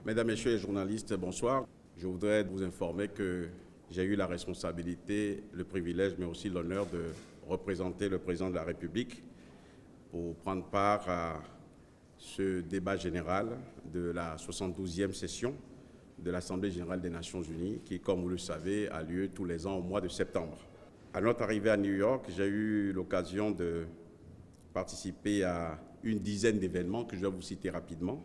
Mesdames, Messieurs les journalistes, bonsoir. Je voudrais vous informer que j'ai eu la responsabilité, le privilège, mais aussi l'honneur de représenter le président de la République pour prendre part à ce débat général de la 72e session de l'Assemblée générale des Nations unies qui, comme vous le savez, a lieu tous les ans au mois de septembre. À notre arrivée à New York, j'ai eu l'occasion de participer à une dizaine d'événements que je vais vous citer rapidement.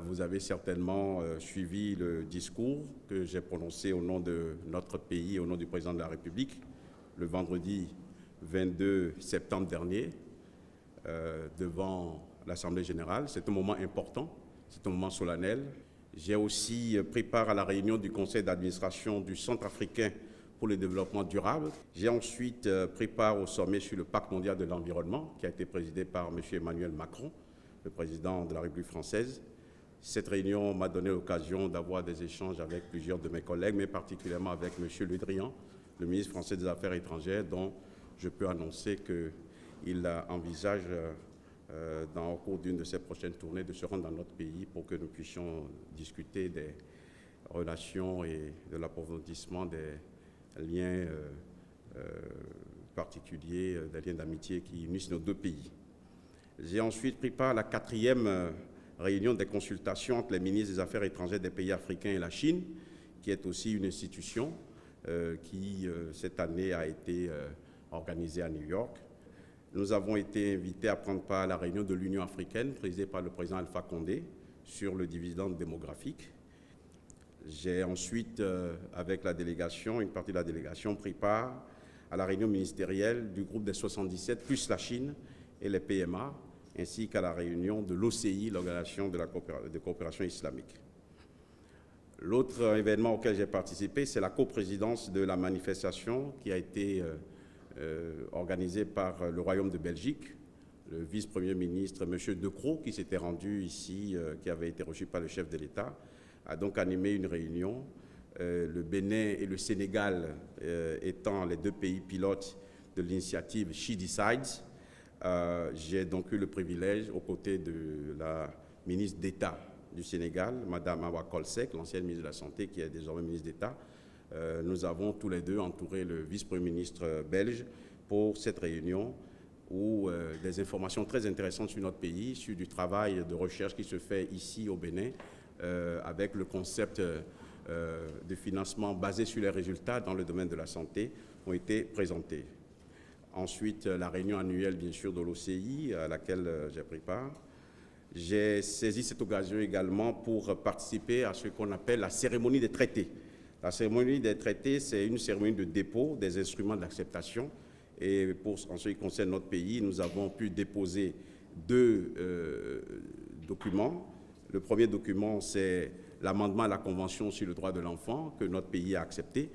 Vous avez certainement suivi le discours que j'ai prononcé au nom de notre pays, au nom du président de la République, le vendredi 22 septembre dernier, devant l'Assemblée générale. C'est un moment important, c'est un moment solennel. J'ai aussi pris part à la réunion du conseil d'administration du Centre africain pour le développement durable. J'ai ensuite pris part au sommet sur le pacte mondial de l'environnement qui a été présidé par M. Emmanuel Macron, le président de la République française. Cette réunion m'a donné l'occasion d'avoir des échanges avec plusieurs de mes collègues, mais particulièrement avec M. Le Drian, le ministre français des Affaires étrangères, dont je peux annoncer qu'il envisage, au cours d'une de ses prochaines tournées, de se rendre dans notre pays pour que nous puissions discuter des relations et de l'approfondissement des liens particuliers, des liens d'amitié qui unissent nos deux pays. J'ai ensuite pris part à la 4e réunion des consultations entre les ministres des Affaires étrangères des pays africains et la Chine, qui est aussi une institution qui, cette année, a été organisée à New York. Nous avons été invités à prendre part à la réunion de l'Union africaine, présidée par le président Alpha Condé, sur le dividende démographique. J'ai ensuite, avec la délégation, une partie de la délégation, pris part à la réunion ministérielle du groupe des 77, plus la Chine et les PMA, ainsi qu'à la réunion de l'OCI, l'Organisation de coopération islamique. L'autre événement auquel j'ai participé, c'est la coprésidence de la manifestation qui a été organisée par le Royaume de Belgique. Le vice-premier ministre, M. De Croo, qui s'était rendu ici, qui avait été reçu par le chef de l'État, a donc animé une réunion. Le Bénin et le Sénégal étant les deux pays pilotes de l'initiative She Decides. J'ai donc eu le privilège, aux côtés de la ministre d'État du Sénégal, Mme Awa Kolsek, l'ancienne ministre de la Santé, qui est désormais ministre d'État. Nous avons tous les deux entouré le vice-premier ministre belge pour cette réunion où des informations très intéressantes sur notre pays, sur du travail de recherche qui se fait ici au Bénin, avec le concept de financement basé sur les résultats dans le domaine de la santé, ont été présentés. Ensuite, la réunion annuelle, bien sûr, de l'OCI, à laquelle j'ai pris part. J'ai saisi cette occasion également pour participer à ce qu'on appelle la cérémonie des traités. La cérémonie des traités, c'est une cérémonie de dépôt des instruments d'acceptation. Et en ce qui concerne notre pays, nous avons pu déposer 2 documents. Le premier document, c'est l'amendement à la Convention sur le droit de l'enfant que notre pays a accepté.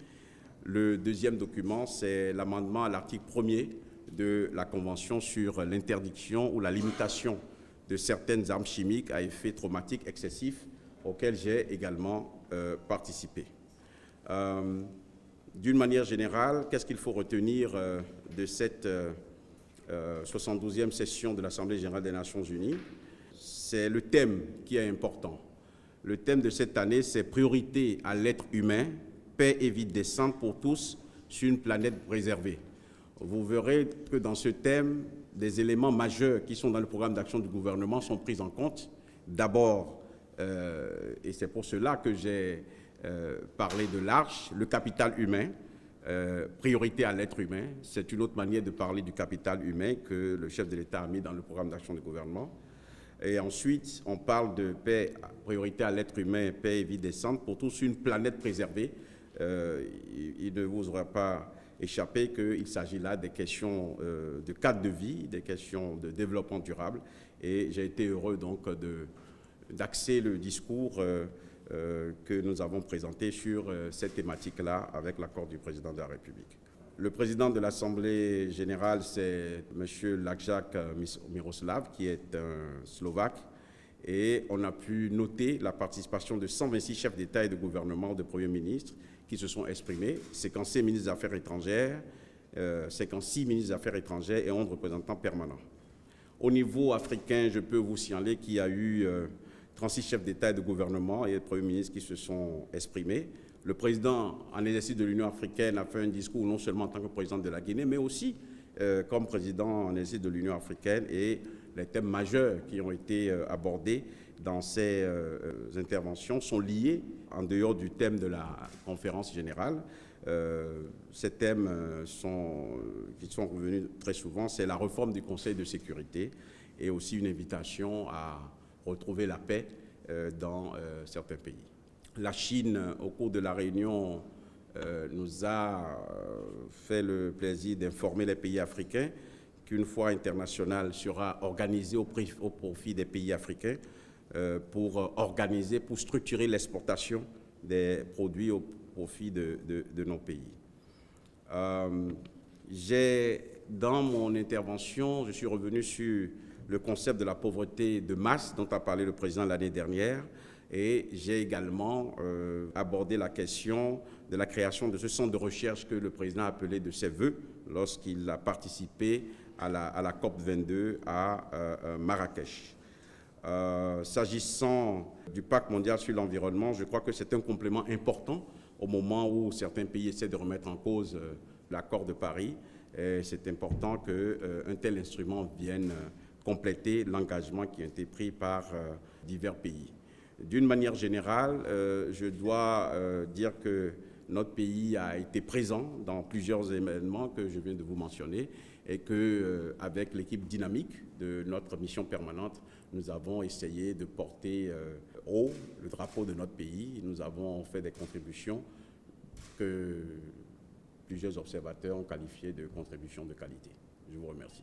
Le deuxième document, c'est l'amendement à l'article 1er de la Convention sur l'interdiction ou la limitation de certaines armes chimiques à effet traumatique excessif, auquel j'ai également participé. D'une manière générale, qu'est-ce qu'il faut retenir de cette 72e session de l'Assemblée générale des Nations unies? C'est le thème qui est important. Le thème de cette année, c'est « Priorité à l'être humain, paix et vie décente pour tous sur une planète préservée ». Vous verrez que dans ce thème, des éléments majeurs qui sont dans le programme d'action du gouvernement sont pris en compte. D'abord, et c'est pour cela que j'ai parlé de l'Arche, le capital humain, priorité à l'être humain. C'est une autre manière de parler du capital humain que le chef de l'État a mis dans le programme d'action du gouvernement. Et ensuite, on parle de paix, priorité à l'être humain, paix et vie décente pour tous, une planète préservée. Il ne vous aura pas échappé qu'il s'agit là des questions de cadre de vie, des questions de développement durable. Et j'ai été heureux donc d'axer le discours que nous avons présenté sur cette thématique-là avec l'accord du président de la République. Le président de l'Assemblée générale, c'est M. Lajčák Miroslav, qui est un Slovaque. Et on a pu noter la participation de 126 chefs d'État et de gouvernement, de premiers ministres, qui se sont exprimés, 56 ministres des Affaires étrangères, 56 ministres des Affaires étrangères et 11 représentants permanents. Au niveau africain, je peux vous signaler qu'il y a eu 36 chefs d'État et de gouvernement et de premiers ministres qui se sont exprimés. Le président en exercice de l'Union africaine a fait un discours non seulement en tant que président de la Guinée, mais aussi comme président en exercice de l'Union africaine, et les thèmes majeurs qui ont été abordés dans ces interventions sont liés, en dehors du thème de la conférence générale. Ces thèmes qui sont revenus très souvent, c'est la réforme du Conseil de sécurité et aussi une invitation à retrouver la paix dans certains pays. La Chine, au cours de la réunion, nous a fait le plaisir d'informer les pays africains qu'une foire internationale sera organisée au profit des pays africains pour structurer l'exportation des produits au profit de nos pays. Dans mon intervention, je suis revenu sur le concept de la pauvreté de masse dont a parlé le président l'année dernière, et j'ai également abordé la question de la création de ce centre de recherche que le président a appelé de ses voeux lorsqu'il a participé à la COP22 à Marrakech. S'agissant du pacte mondial sur l'environnement, je crois que c'est un complément important au moment où certains pays essaient de remettre en cause l'accord de Paris. C'est important qu'un tel instrument vienne compléter l'engagement qui a été pris par divers pays. D'une manière générale, je dois dire que notre pays a été présent dans plusieurs événements que je viens de vous mentionner et qu'avec l'équipe dynamique de notre mission permanente, nous avons essayé de porter haut le drapeau de notre pays. Nous avons fait des contributions que plusieurs observateurs ont qualifiées de contributions de qualité. Je vous remercie.